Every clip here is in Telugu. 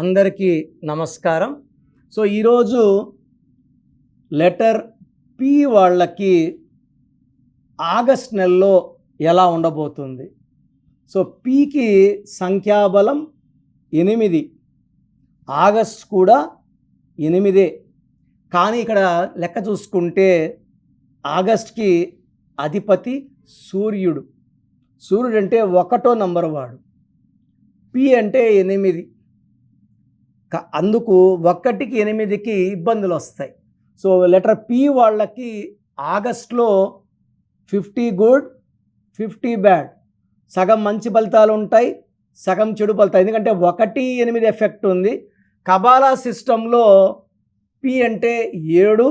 అందరికీ నమస్కారం. సో ఈరోజు లెటర్ పి వాళ్ళకి ఆగస్ట్ నెలలో ఎలా ఉండబోతుంది. సో పికి సంఖ్యాబలం 8, ఆగస్ట్ కూడా 8. కానీ ఇక్కడ లెక్క చూసుకుంటే ఆగస్ట్కి అధిపతి సూర్యుడు. సూర్యుడు అంటే 1వ నంబర్ వాడు. పి అంటే 8. అందుకు 1కి 8కి ఇబ్బందులు వస్తాయి. సో లెటర్ పి వాళ్ళకి ఆగస్ట్లో 50 గుడ్ 50 బ్యాడ్, సగం మంచి ఫలితాలు ఉంటాయి, సగం చెడు ఫలితాలు. ఎందుకంటే 1, 8 ఎఫెక్ట్ ఉంది. కబాలా సిస్టంలో పి అంటే 7,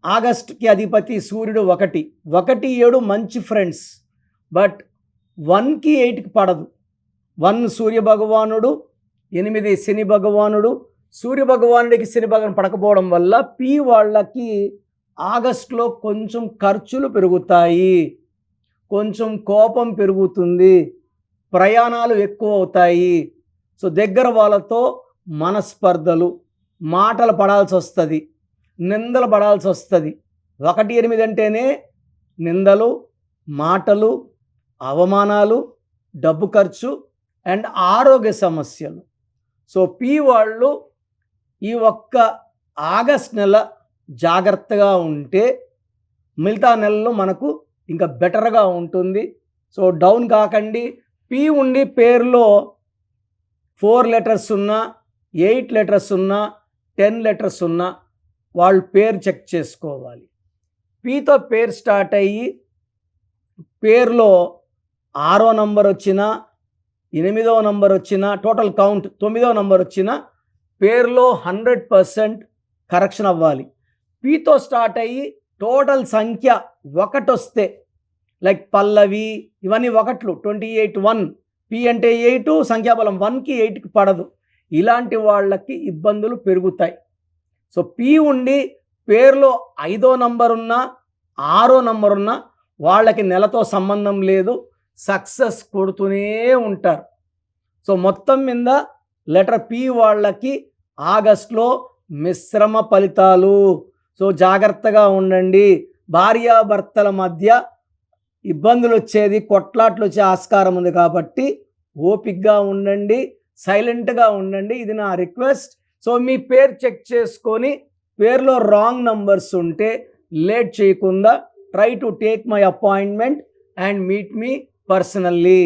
ఆగస్ట్కి అధిపతి సూర్యుడు 1, 1, 7 మంచి ఫ్రెండ్స్. బట్ 1కి 8కి పడదు. 1 సూర్య భగవానుడు, 8 శని భగవానుడు. సూర్య భగవానుడికి శని భగవాన్ పడకపోవడం వల్ల పి వాళ్ళకి ఆగస్టులో కొంచెం ఖర్చులు పెరుగుతాయి, కొంచెం కోపం పెరుగుతుంది, ప్రయాణాలు ఎక్కువ అవుతాయి. సో దగ్గర వాళ్ళతో మనస్పర్ధలు, మాటలు పడాల్సి వస్తుంది, నిందలు పడాల్సి వస్తుంది. 1, 8 అంటేనే నిందలు, మాటలు, అవమానాలు, డబ్బు ఖర్చు అండ్ ఆరోగ్య సమస్యలు. సో పి వాళ్ళు ఈ ఒక్క ఆగస్ట్ నెల జాగ్రత్తగా ఉంటే మిగతా నెలలో మనకు ఇంకా బెటర్గా ఉంటుంది. సో డౌన్ కాకండి. పి ఉండి పేరులో 4 లెటర్స్ ఉన్నా, 8 లెటర్స్ ఉన్నా, 10 లెటర్స్ ఉన్నా వాళ్ళు పేరు చెక్ చేసుకోవాలి. పితో పేరు స్టార్ట్ అయ్యి పేరులో 6వ నంబర్ వచ్చినా, 8వ నంబర్ వచ్చినా, టోటల్ కౌంట్ 9వ నంబర్ వచ్చినా పేరులో 100% కరెక్షన్ అవ్వాలి. పితో స్టార్ట్ అయ్యి టోటల్ సంఖ్య 1 వస్తే, లైక్ పల్లవి ఇవన్నీ 1లు 28, 1. పి అంటే 8, సంఖ్యాబలం 1కి 8కి పడదు. ఇలాంటి వాళ్ళకి ఇబ్బందులు పెరుగుతాయి. సో పి ఉండి పేరులో 5వ నంబర్ ఉన్నా, 6వ నంబర్ ఉన్నా వాళ్ళకి నెలతో సంబంధం లేదు, సక్సెస్ కొడుతూనే ఉంటారు. సో మొత్తం మీద లెటర్ పి వాళ్ళకి ఆగస్ట్లో మిశ్రమ ఫలితాలు. సో జాగ్రత్తగా ఉండండి. భార్యాభర్తల మధ్య ఇబ్బందులు వచ్చేది, కొట్లాట్లు వచ్చే ఆస్కారం ఉంది కాబట్టి ఓపికగా ఉండండి, సైలెంట్గా ఉండండి. ఇది నా రిక్వెస్ట్. సో మీ పేరు చెక్ చేసుకొని పేరులో రాంగ్ నంబర్స్ ఉంటే లేట్ చేయకుండా try to take my appointment and meet me personally.